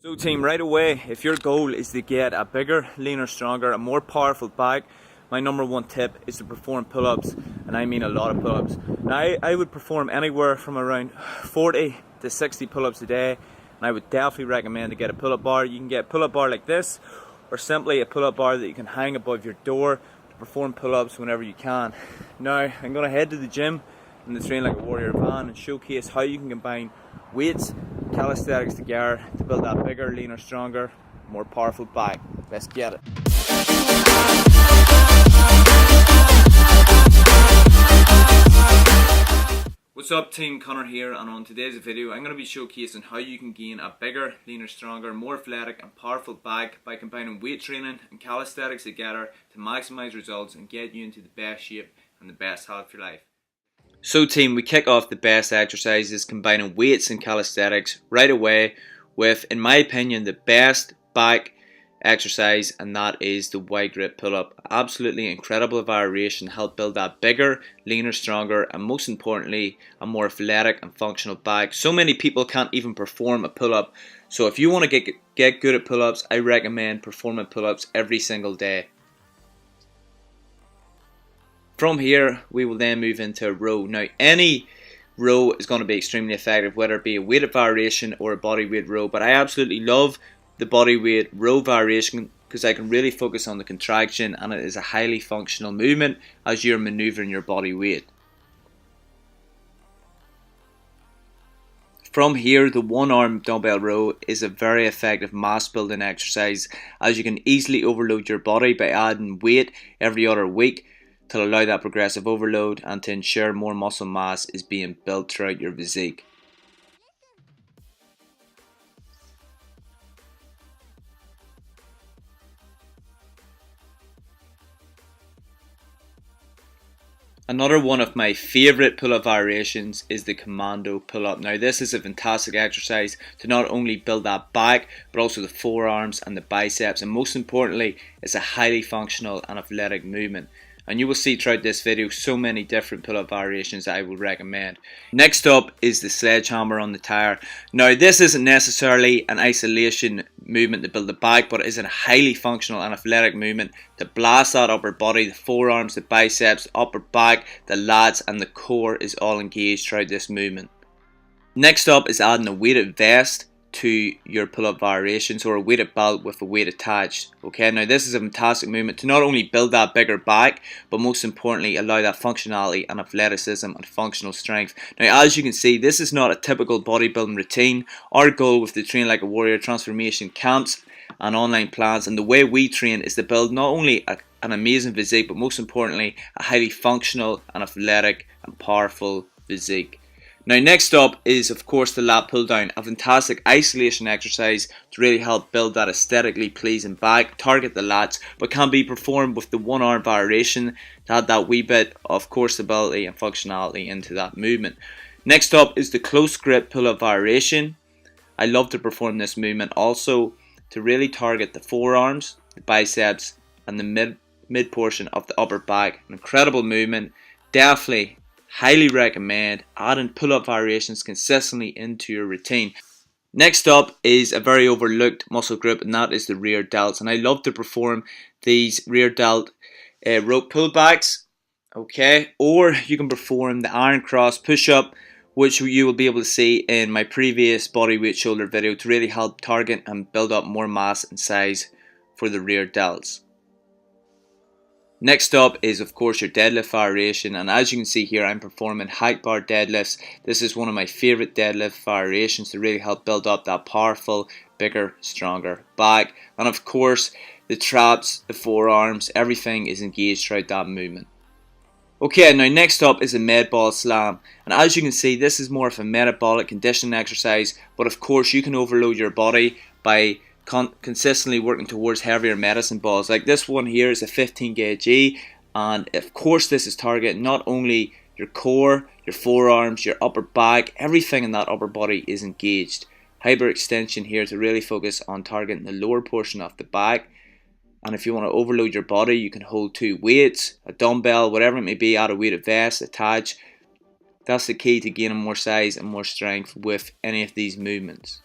So team, right away, if your goal is to get a bigger, leaner, stronger, a more powerful back, my number one tip is to perform pull-ups, and I mean a lot of pull-ups. Now I would perform anywhere from around 40 to 60 pull-ups a day, and I would definitely recommend to get a pull-up bar. You can get a pull-up bar like this, or simply a pull-up bar that you can hang above your door to perform pull-ups whenever you can. Now I'm going to head to the gym in the Train Like a Warrior van and showcase how you can combine weights, calisthenics together to build that bigger, leaner, stronger, more powerful back. Let's get it. What's up team, Connor here, and on today's video I'm going to be showcasing how you can gain a bigger, leaner, stronger, more athletic and powerful back by combining weight training and calisthenics together to maximize results and get you into the best shape and the best health of your life. So team, we kick off the best exercises combining weights and calisthenics right away with, in my opinion, the best back exercise, and that is the wide grip pull-up. Absolutely incredible variation, help build that bigger, leaner, stronger, and most importantly, a more athletic and functional back. So many people can't even perform a pull-up, so if you want to get good at pull-ups, I recommend performing pull-ups every single day. From here, we will then move into a row. Now, any row is going to be extremely effective, whether it be a weighted variation or a bodyweight row. But I absolutely love the bodyweight row variation because I can really focus on the contraction, and it is a highly functional movement as you're maneuvering your body weight. From here, the one arm dumbbell row is a very effective mass building exercise, as you can easily overload your body by adding weight every other week to allow that progressive overload and to ensure more muscle mass is being built throughout your physique. Another one of my favourite pull-up variations is the Commando Pull Up. Now this is a fantastic exercise to not only build that back but also the forearms and the biceps, and most importantly it's a highly functional and athletic movement. And you will see throughout this video so many different pull-up variations that I would recommend. Next up is the sledgehammer on the tire. Now this isn't necessarily an isolation movement to build the back, but it is a highly functional and athletic movement to blast that upper body, the forearms, the biceps, upper back, the lats, and the core is all engaged throughout this movement. Next up is adding a weighted vest to your pull-up variations, or a weighted belt with a weight attached. Okay, now this is a fantastic movement to not only build that bigger back, but most importantly allow that functionality and athleticism and functional strength. Now as you can see, this is not a typical bodybuilding routine. Our goal with the Train Like a Warrior transformation camps and online plans, and the way we train, is to build not only an amazing physique, but most importantly a highly functional and athletic and powerful physique. Now next up is of course the Lat Pull Down, a fantastic isolation exercise to really help build that aesthetically pleasing back, target the lats, but can be performed with the one arm variation to add that wee bit of core stability and functionality into that movement. Next up is the close grip pull up variation. I love to perform this movement also to really target the forearms, the biceps, and the mid portion of the upper back. An incredible movement, definitely highly recommend adding pull-up variations consistently into your routine. Next up is a very overlooked muscle group, and that is the rear delts, and I love to perform these rear delt rope pullbacks, okay, or you can perform the iron cross push-up, which you will be able to see in my previous bodyweight shoulder video to really help target and build up more mass and size for the rear delts. Next up is of course your deadlift variation, and as you can see here I'm performing high bar deadlifts. This is one of my favorite deadlift variations to really help build up that powerful, bigger, stronger back, and of course the traps, the forearms, everything is engaged throughout that movement. Okay, now next up is a med ball slam, and as you can see this is more of a metabolic conditioning exercise, but of course you can overload your body by consistently working towards heavier medicine balls. Like this one here is a 15 kg, and of course this is targeting not only your core, your forearms, your upper back, everything in that upper body is engaged. Hyperextension here to really focus on targeting the lower portion of the back. And if you want to overload your body, you can hold two weights, a dumbbell, whatever it may be, add a weighted vest, attach. That's the key to gaining more size and more strength with any of these movements.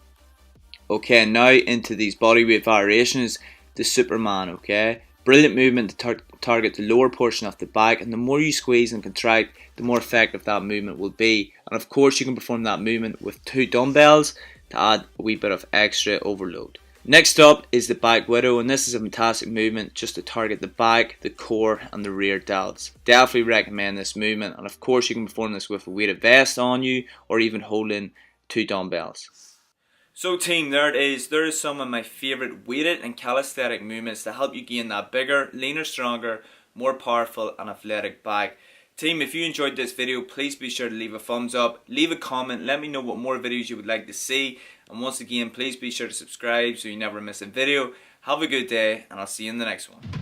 Okay, now into these bodyweight variations, the Superman, okay? Brilliant movement to target the lower portion of the back, and the more you squeeze and contract, the more effective that movement will be. And of course you can perform that movement with 2 dumbbells to add a wee bit of extra overload. Next up is the back widow, and this is a fantastic movement just to target the back, the core and the rear delts. Definitely recommend this movement, and of course you can perform this with a weighted vest on you or even holding 2 dumbbells. So team, there it is. There is some of my favourite weighted and calisthenic movements to help you gain that bigger, leaner, stronger, more powerful and athletic back. Team, if you enjoyed this video, please be sure to leave a thumbs up, leave a comment, let me know what more videos you would like to see, and once again please be sure to subscribe so you never miss a video. Have a good day and I'll see you in the next one.